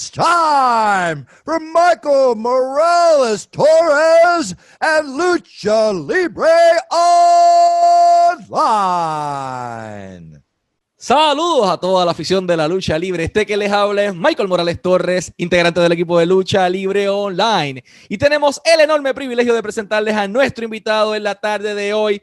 It's time for Michael Morales Torres and Lucha Libre Online. Saludos a toda la afición de la lucha libre. Este que les habla es Michael Morales Torres, integrante del equipo de Lucha Libre Online. Y tenemos el enorme privilegio de presentarles a nuestro invitado en la tarde de hoy,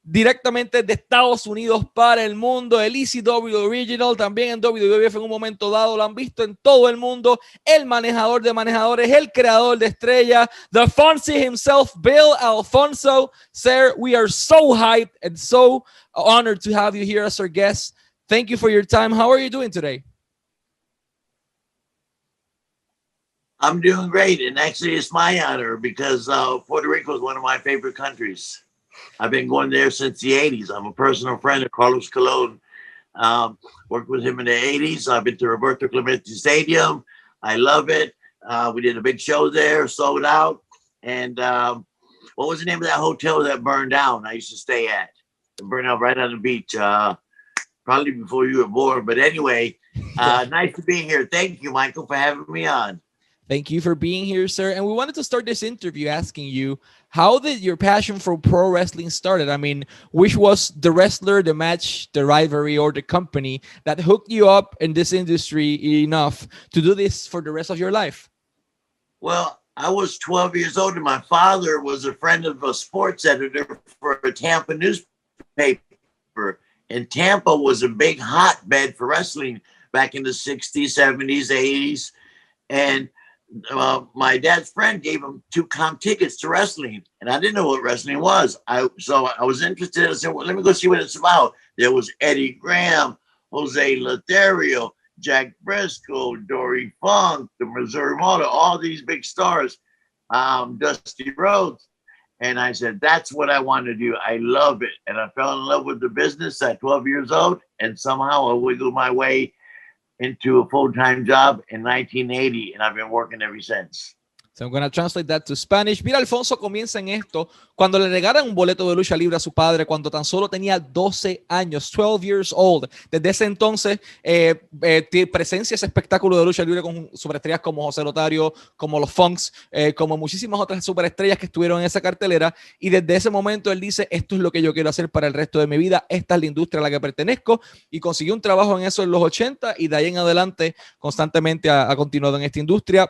directamente de Estados Unidos para el mundo, el ECW Original, también en WWF en un momento dado, lo han visto en todo el mundo, el manejador de manejadores, el creador de estrellas, the Fonzie himself, Bill Alfonso. Sir, we are so hyped and so honored to have you here as our guest. Thank you for your time. How are you doing today? I'm doing great. And actually, it's my honor because Puerto Rico is one of my favorite countries. I've been going there since the 80s. I'm a personal friend of Carlos Colon. Worked with him in the 80s. I've been to Roberto Clemente Stadium. I love it. We did a big show there, sold out. And what was the name of that hotel that burned down I used to stay at? It burned out right on the beach. Probably before you were born. But anyway, nice to be here. Thank you, Michael, for having me on. Thank you for being here, sir. And we wanted to start this interview asking you, how did your passion for pro wrestling started? I mean, which was the wrestler, the match, the rivalry, or the company that hooked you up in this industry enough to do this for the rest of your life? Well, I was 12 years old, and my father was a friend of a sports editor for a Tampa newspaper. And Tampa was a big hotbed for wrestling back in the 60s, 70s, 80s. And my dad's friend gave him 2 comp tickets to wrestling. And I didn't know what wrestling was. So I was interested. I said, well, let me go see what it's about. There was Eddie Graham, Jose Lothario, Jack Briscoe, Dory Funk, the Missouri Motor, all these big stars, Dusty Rhodes. And I said, that's what I want to do. I love it. And I fell in love with the business at 12 years old. And somehow I wiggled my way into a full-time job in 1980. And I've been working ever since. So I'm going to translate that to Spanish. Mira, Alfonso comienza en esto cuando le regalan un boleto de lucha libre a su padre cuando tan solo tenía 12 años, 12 years old. Desde ese entonces presencia ese espectáculo de lucha libre con superestrellas como José Lotario, como los Funks, como muchísimas otras superestrellas que estuvieron en esa cartelera. Y desde ese momento él dice, esto es lo que yo quiero hacer para el resto de mi vida. Esta es la industria a la que pertenezco. Y consiguió un trabajo en eso en los 80 y de ahí en adelante constantemente ha continuado en esta industria.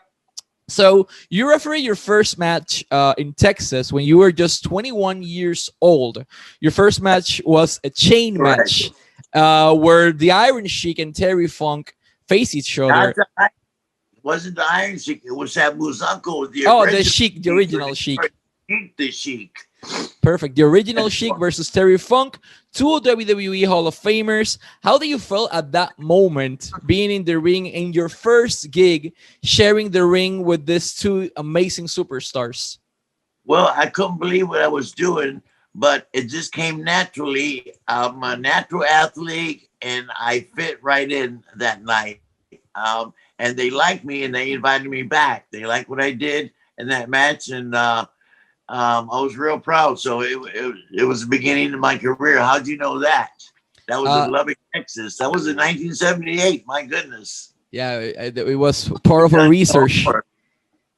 So you referee your first match in Texas when you were just 21 years old. Your first match was a chain match where the Iron Sheik and Terry Funk face each other. It wasn't the Iron Sheik. It was Sabu's uncle. The Sheik, the original Sheik. The Sheik. Perfect. The original Sheik versus Terry Funk, 2 WWE Hall of Famers. How do you feel at that moment, being in the ring in your first gig, sharing the ring with these 2 amazing superstars? Well, I couldn't believe what I was doing, but it just came naturally. I'm a natural athlete, and I fit right in that night. And they liked me, and they invited me back. They liked what I did in that match, and I was real proud. So it was the beginning of my career. How'd you know that? That was in Lubbock, Texas. That was in 1978. My goodness. Yeah, it was part of our research.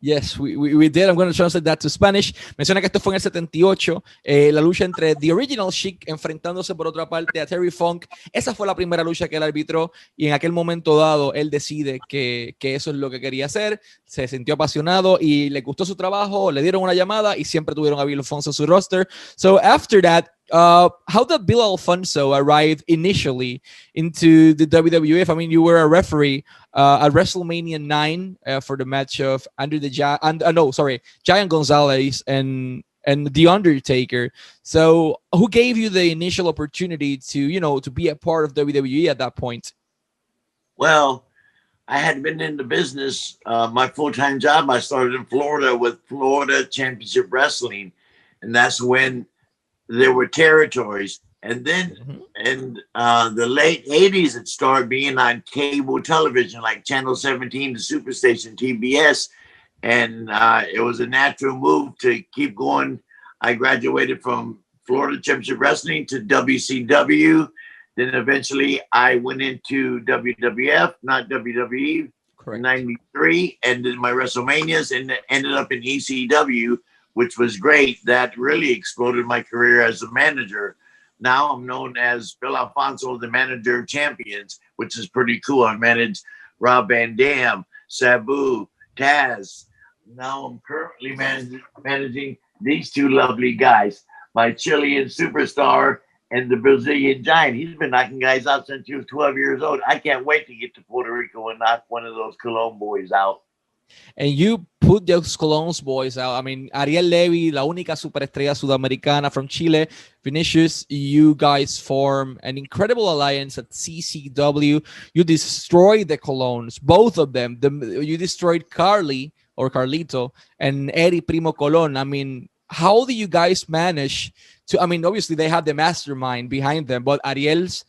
Yes, we did. I'm going to translate that to Spanish. Menciona que esto fue en el 78, la lucha entre The Original Sheik enfrentándose por otra parte a Terry Funk. Esa fue la primera lucha que él arbitró y en aquel momento dado él decide que eso es lo que quería hacer. Se sintió apasionado y le gustó su trabajo, le dieron una llamada y siempre tuvieron a Bill Alfonso en su roster. So after that, how did Bill Alfonso arrive initially into the WWF? I mean, you were a referee at WrestleMania 9 for the match of Giant Gonzalez and The Undertaker. So who gave you the initial opportunity to be a part of WWE at that point? Well, I had been in the business. My full-time job, I started in Florida with Florida Championship Wrestling. And that's when there were territories. And then in the late 80s, it started being on cable television, like Channel 17, the Superstation, TBS. And it was a natural move to keep going. I graduated from Florida Championship Wrestling to WCW. Then eventually I went into WWF, not WWE. in 93, and did my WrestleManias, and ended up in ECW, which was great. That really exploded my career as a manager. Now I'm known as Bill Alfonso, the manager of champions, which is pretty cool. I managed Rob Van Dam, Sabu, Taz. Now I'm currently managing these two lovely guys, my Chilean superstar and the Brazilian giant. He's been knocking guys out since he was 12 years old. I can't wait to get to Puerto Rico and knock one of those Cologne boys out. And you put those Cologne's boys out. I mean, Ariel Levy, la única superestrella sudamericana from Chile. Vinicius, you guys form an incredible alliance at CCW. You destroyed the Colognes, both of them. You destroyed Carly or Carlito and Eddie Primo Colon. I mean, how do you guys manage to, I mean, obviously they have the mastermind behind them, but Ariel's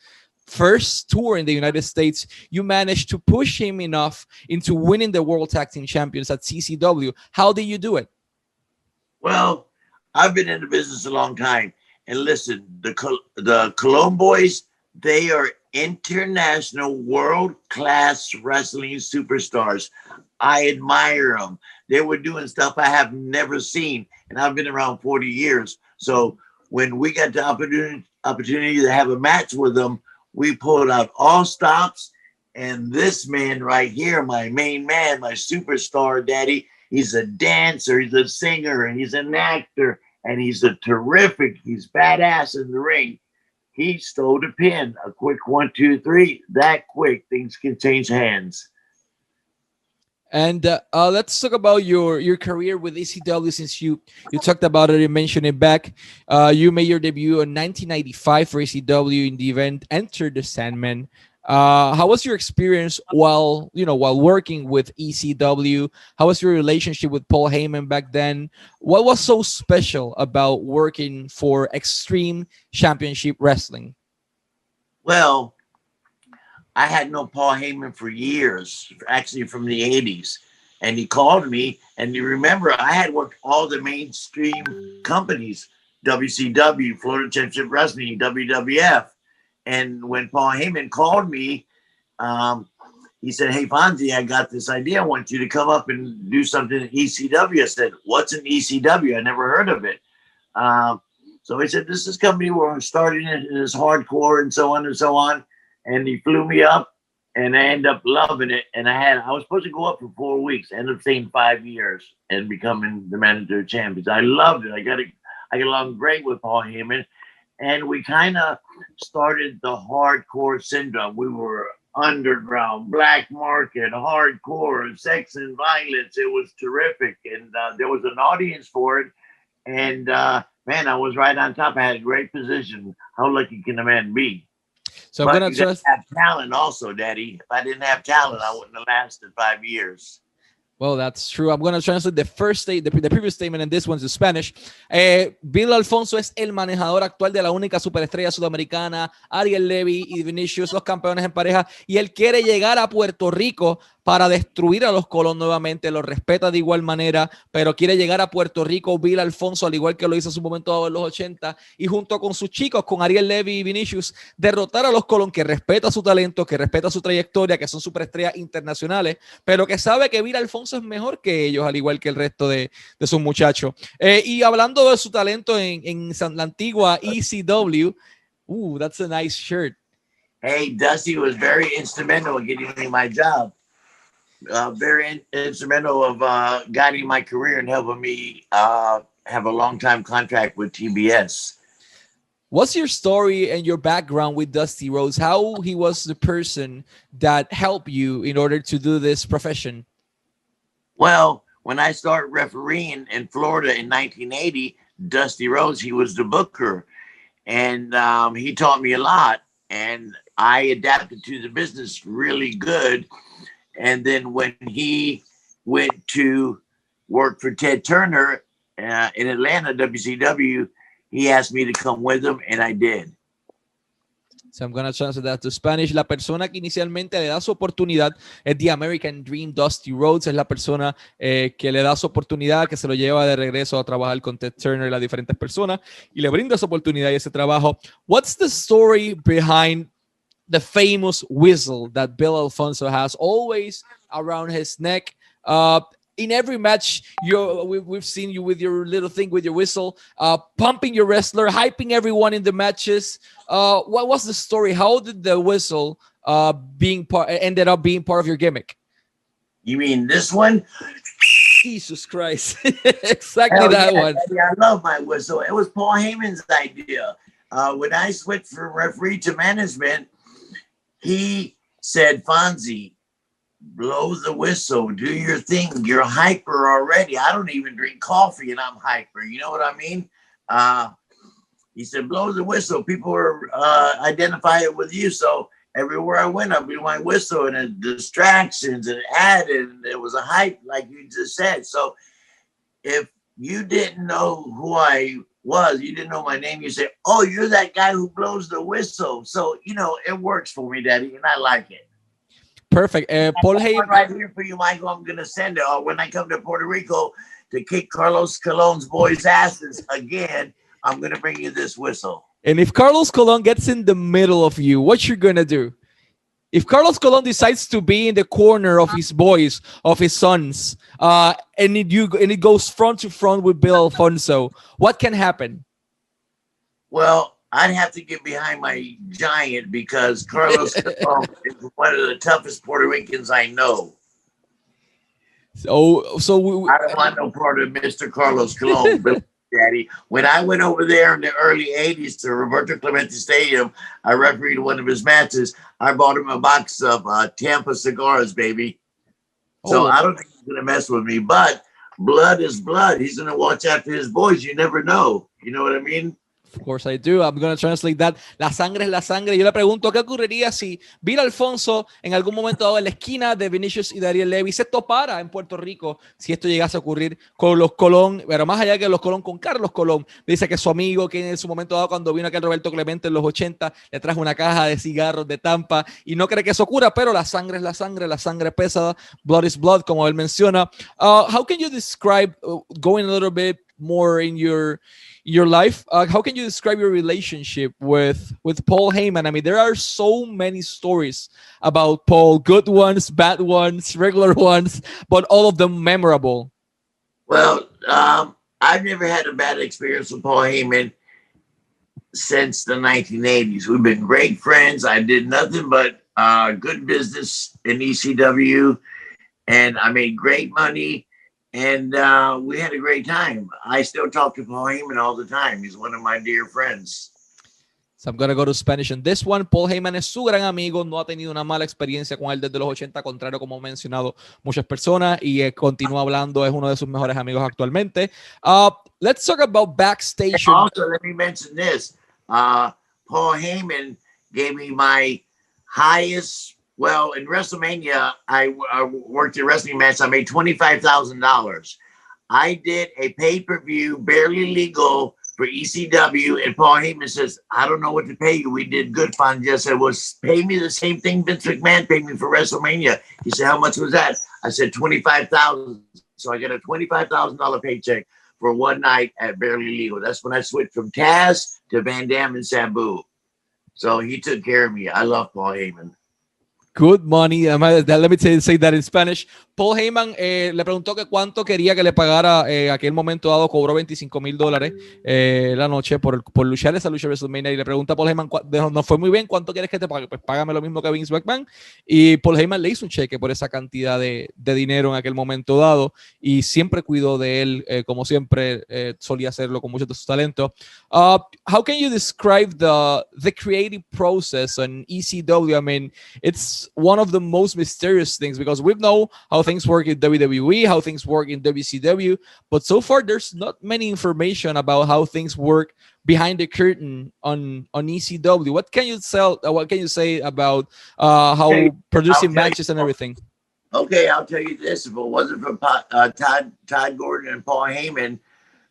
first tour in the United States, you managed to push him enough into winning the World Tag Team Champions at CCW. How did you do it? Well, I've been in the business a long time. And listen, the Cologne boys, they are international world-class wrestling superstars. I admire them. They were doing stuff I have never seen. And I've been around 40 years. So when we got the opportunity to have a match with them, we pulled out all stops. And this man right here, my main man, my superstar daddy, he's a dancer, he's a singer, and he's an actor, and he's he's badass in the ring. He stole the pin. A quick 1, 2, 3. That quick, things can change hands. And let's talk about your career with ECW, since you talked about it and mentioned it back. You made your debut in 1995 for ECW in the event Enter the Sandman. How was your experience while working with ECW? How was your relationship with Paul Heyman back then? What was so special about working for Extreme Championship Wrestling? Well, I had known Paul Heyman for years, actually from the 80s. And he called me, and you remember I had worked all the mainstream companies, WCW, Florida Championship Wrestling, WWF. And when Paul Heyman called me, he said, "Hey, Fonzie, I got this idea. I want you to come up and do something at ECW." I said, "What's an ECW? I never heard of it." So he said, "This is a company where I'm starting it, and it's hardcore and so on and so on." And he flew me up, and I ended up loving it. And I was supposed to go up for 4 weeks, ended up staying 5 years and becoming the manager of champions. I loved it. I got along great with Paul Heyman. And we kind of started the hardcore syndrome. We were underground, black market, hardcore, sex and violence. It was terrific. And there was an audience for it. And man, I was right on top. I had a great position. How lucky can a man be? So I'm going to have talent also, Daddy. If I didn't have talent, I wouldn't have lasted 5 years. Well, that's true. I'm going to translate the previous statement, and this one's in Spanish. Bill Alfonso es el manejador actual de la única superestrella sudamericana, Ariel Levy y Vinicius, los campeones en pareja, y él quiere llegar a Puerto Rico para destruir a los Colón nuevamente. Los respeta de igual manera, pero quiere llegar a Puerto Rico Bill Alfonso, al igual que lo hizo en su momento dado en los 80, y junto con sus chicos, con Ariel Levy y Vinicius, derrotar a los Colón, que respeta su talento, que respeta su trayectoria, que son superestrellas internacionales, pero que sabe que Bill Alfonso es mejor que ellos, al igual que el resto de sus muchachos. Y hablando de su talento en la antigua ECW, that's a nice shirt. Hey, Dusty was very instrumental in getting me my job. Very instrumental of guiding my career and helping me have a long-time contract with TBS. What's your story and your background with Dusty Rhodes? How he was the person that helped you in order to do this profession? Well, when I started refereeing in Florida in 1980, Dusty Rhodes, he was the booker. And he taught me a lot. And I adapted to the business really good. And then when he went to work for Ted Turner in Atlanta, WCW, he asked me to come with him, and I did. So I'm going to translate that to Spanish. La persona que inicialmente le da su oportunidad es The American Dream. Dusty Rhodes es la persona que le da su oportunidad, que se lo lleva de regreso a trabajar con Ted Turner y las diferentes personas, y le brinda esa oportunidad y ese trabajo. What's the story behind the famous whistle that Bill Alfonso has always around his neck. In every match, we've seen you with your little thing with your whistle, pumping your wrestler, hyping everyone in the matches. What was the story? How did the whistle ended up being part of your gimmick? You mean this one? Jesus Christ. Exactly that one. I love my whistle. It was Paul Heyman's idea. When I switched from referee to management, he said, Fonzie, blow the whistle, do your thing. You're hyper already. I don't even drink coffee and I'm hyper. You know what I mean? He said, blow the whistle. People are identify it with you. So everywhere I went, I blew my whistle and it distractions and added, and it was a hype, like you just said. So if you didn't know who I was, you didn't know my name, you say, oh, you're that guy who blows the whistle. So, you know, it works for me, Daddy, and I like it. Perfect. Paul Heyman, right here for you, Michael. I'm going to send it. When I come to Puerto Rico to kick Carlos Colon's boys' asses again, I'm going to bring you this whistle. And if Carlos Colon gets in the middle of you, what you're going to do? If Carlos Colon decides to be in the corner of his boys, of his sons, and it goes front to front with Bill Alfonso, what can happen? Well, I'd have to get behind my giant because Carlos Colon is one of the toughest Puerto Ricans I know. I don't want no part of Mr. Carlos Colon, Daddy. When I went over there in the early 80s to Roberto Clemente Stadium, I refereed one of his matches. I bought him a box of Tampa cigars, baby. So I don't think he's going to mess with me, but blood is blood. He's going to watch after his boys. You never know. You know what I mean? Of course I do. I'm going to translate that. La sangre es la sangre. Yo le pregunto, ¿qué ocurriría si Bill Alfonso en algún momento dado en la esquina de Vinicius y Dariel Levy se topara en Puerto Rico si esto llegase a ocurrir con los Colón, pero más allá que los Colón, con Carlos Colón? Dice que su amigo, que en su momento dado cuando vino aquel Roberto Clemente en los 80, le trajo una caja de cigarros de Tampa y no cree que eso ocurra, pero la sangre es la sangre pesa, blood is blood, como él menciona. How can you describe, going a little bit more in your life, how can you describe your relationship with Paul Heyman? I mean, there are so many stories about Paul, good ones, bad ones, regular ones, but all of them memorable. Well, I've never had a bad experience with Paul Heyman since the 1980s. We've been great friends. I did nothing but good business in ECW, and I made great money. And we had a great time. I still talk to Paul Heyman all the time. He's one of my dear friends. So I'm going to go to Spanish on this one. Paul Heyman es su gran amigo. No ha tenido una mala experiencia con él desde los 80, contrario como han mencionado muchas personas. Y continúa hablando. Es uno de sus mejores amigos actualmente. Let's talk about backstage. And also, let me mention this. Paul Heyman gave me my highest... Well, in WrestleMania, I worked a wrestling match. I made $25,000. I did a pay-per-view, barely legal, for ECW, and Paul Heyman says, I don't know what to pay you. We did good, Fonzie. I said, well, pay me the same thing Vince McMahon paid me for WrestleMania. He said, how much was that? I said, $25,000. So I got a $25,000 paycheck for one night at barely legal. That's when I switched from Taz to Van Dam and Sabu. So he took care of me. I love Paul Heyman. Good money. Let me say that in Spanish. Paul Heyman le preguntó que cuánto quería que le pagara. Aquel momento dado cobró $25,000 la noche por luchar esa lucha WrestleMania. Y le pregunta a Paul Heyman, no fue muy bien, ¿cuánto quieres que te pague? Pues págame lo mismo que Vince McMahon. Y Paul Heyman le hizo un cheque por esa cantidad de dinero en aquel momento dado. Y siempre cuidó de él, como siempre solía hacerlo con mucho de su talento. How can you describe the creative process on ECW? I mean, it's one of the most mysterious things because we know how things work in WWE, how things work in WCW, but so far there's not many information about how things work behind the curtain on ECW. What can you say about how producing matches and everything? Okay, I'll tell you this. If it wasn't for Todd Gordon and Paul Heyman,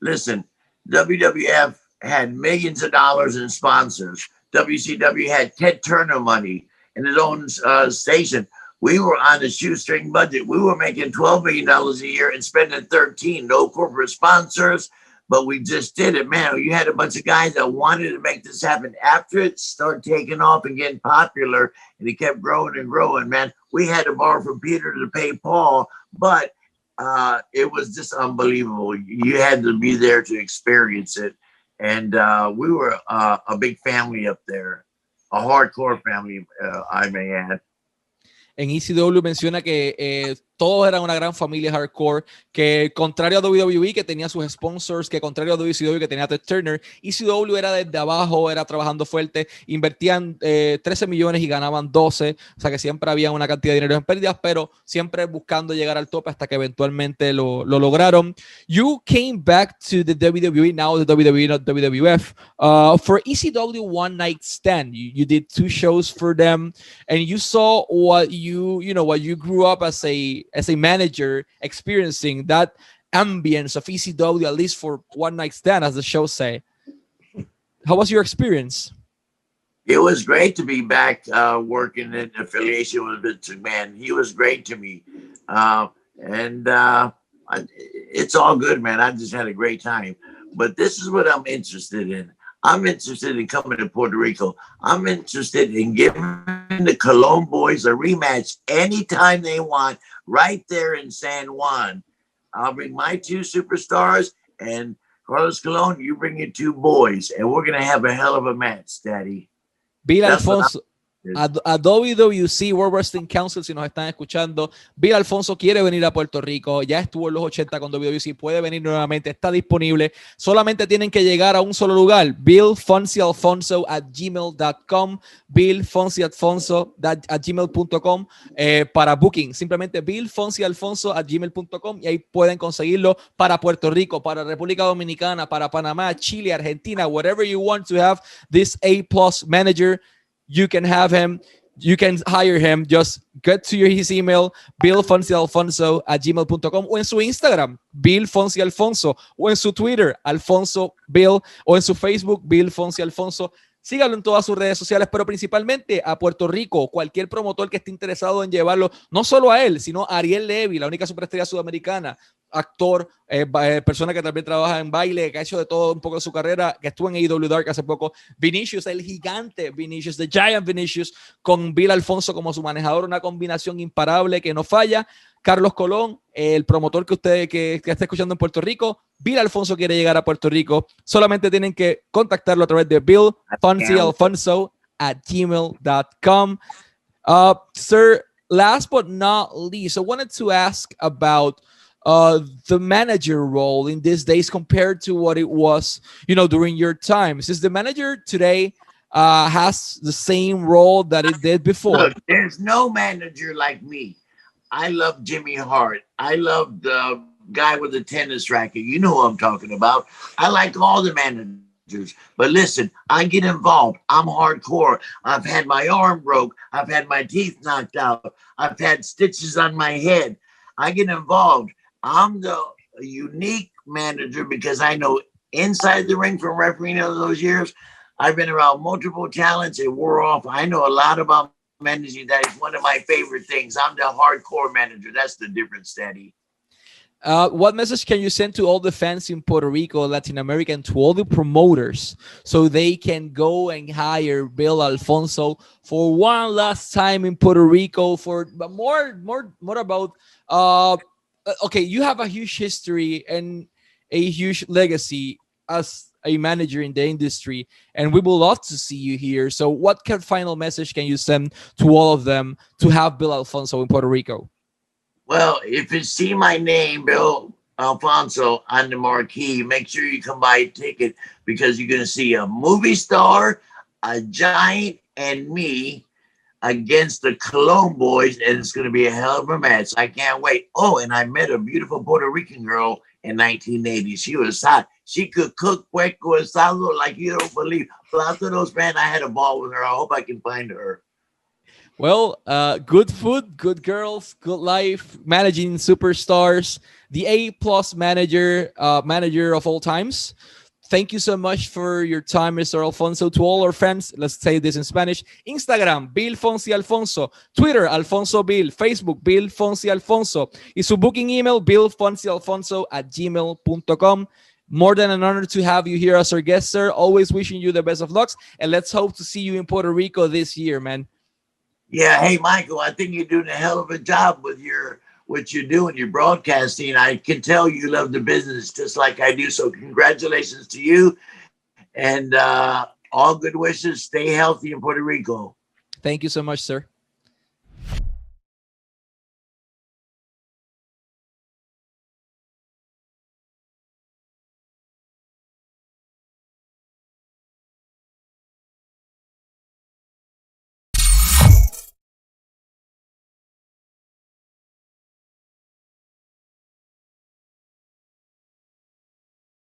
listen, WWF had millions of dollars in sponsors. WCW had Ted Turner money in his own station. We were on a shoestring budget. We were making $12 million a year and spending 13. No corporate sponsors, but we just did it, man. You had a bunch of guys that wanted to make this happen. After it started taking off and getting popular, and it kept growing and growing, man, we had to borrow from Peter to pay Paul, but it was just unbelievable. You had to be there to experience it. And we were a big family up there, a hardcore family, I may add. En ECW menciona que todos eran una gran familia hardcore, que contrario a WWE, que tenía sus sponsors, que contrario a WCW, que tenía Ted Turner, ECW era desde abajo, era trabajando fuerte, invertían 13 millones y ganaban 12, o sea que siempre había una cantidad de dinero en pérdidas, pero siempre buscando llegar al tope hasta que eventualmente lo lograron. You came back to the WWE, now the WWE, not WWF, for ECW One Night Stand. You did 2 shows for them, and you saw what you grew up as a manager, experiencing that ambience of ECW, at least for One Night Stand, as the show say. How was your experience? It was great to be back working in affiliation with Vince McMahon. He was great to me. It's all good, man. I just had a great time. But this is what I'm interested in. I'm interested in coming to Puerto Rico. I'm interested in giving the Colón boys a rematch anytime they want, right there in San Juan. I'll bring my 2 superstars, and Carlos Colón, you bring your 2 boys, and we're going to have a hell of a match, Daddy. Bill Alfonso, a WWC, World Wrestling Council, si nos están escuchando, Bill Alfonso quiere venir a Puerto Rico, ya estuvo en los 80 con WWC, puede venir nuevamente, está disponible, solamente tienen que llegar a un solo lugar, billfonsialfonso@gmail.com, billfonsialfonso@gmail.com para booking, simplemente billfonsialfonso@gmail.com, y ahí pueden conseguirlo para Puerto Rico, para República Dominicana, para Panamá, Chile, Argentina, whatever you want to have this A+ manager. You can have him, you can hire him. Just get to his email, billfonsialfonso@gmail.com, o en su Instagram, billfonsialfonso, o en su Twitter, Alfonso Bill, o en su Facebook, billfonsialfonso. Síganlo en todas sus redes sociales, pero principalmente a Puerto Rico, cualquier promotor que esté interesado en llevarlo, no solo a él, sino a Ariel Levy, la única superestrella sudamericana, actor, persona que también trabaja en baile, que ha hecho de todo un poco de su carrera, que estuvo en AEW Dark hace poco, Vinicius, el gigante Vinicius, The Giant Vinicius, con Bill Alfonso como su manejador, una combinación imparable que no falla. Carlos Colón, el promotor que usted que está escuchando en Puerto Rico, Bill Alfonso quiere llegar a Puerto Rico, solamente tienen que contactarlo a través de billfonsialfonso@gmail.com. Sir, last but not least, I wanted to ask about the manager role in these days compared to what it was, during your time. Since the manager today has the same role that it did before. Look, there's no manager like me. I love Jimmy Hart. I love the guy with the tennis racket. You know who I'm talking about. I like all the managers. But listen, I get involved. I'm hardcore. I've had my arm broke. I've had my teeth knocked out. I've had stitches on my head. I get involved. I'm the unique manager because I know inside the ring from refereeing all those years. I've been around multiple talents. It wore off. I know a lot about managing. That is one of my favorite things. I'm the hardcore manager. That's the difference, Daddy. What message can you send to all the fans in Puerto Rico, Latin America, and to all the promoters so they can go and hire Bill Alfonso for one last time in Puerto Rico? But more about okay, you have a huge history and a huge legacy as a manager in the industry, and we would love to see you here. So what final message can you send to all of them to have Bill Alfonso in Puerto Rico? Well, if you see my name, Bill Alfonso, on the marquee, make sure you come buy a ticket because you're going to see a movie star, a giant, and me against the Colón boys, and it's going to be a hell of a match. I can't wait. Oh, and I met a beautiful Puerto Rican girl in 1980. She was hot. She could cook puerco asado like you don't believe. Platanos, man, I had a ball with her. I hope I can find her. Well, good food, good girls, good life, managing superstars, the A+ manager of all times. Thank you so much for your time, Mr. Alfonso. To all our fans, let's say this in Spanish. Instagram, Bill Fonsi Alfonso. Twitter, Alfonso Bill. Facebook, Bill Fonsi Alfonso. Y su booking email, billfonsialfonso@gmail.com. More than an honor to have you here as our guest, sir. Always wishing you the best of lucks, and let's hope to see you in Puerto Rico this year, man. Yeah, hey Michael, I think you're doing a hell of a job with what you're doing, your broadcasting. I can tell you love the business just like I do. So congratulations to you, and all good wishes. Stay healthy in Puerto Rico. Thank you so much, sir.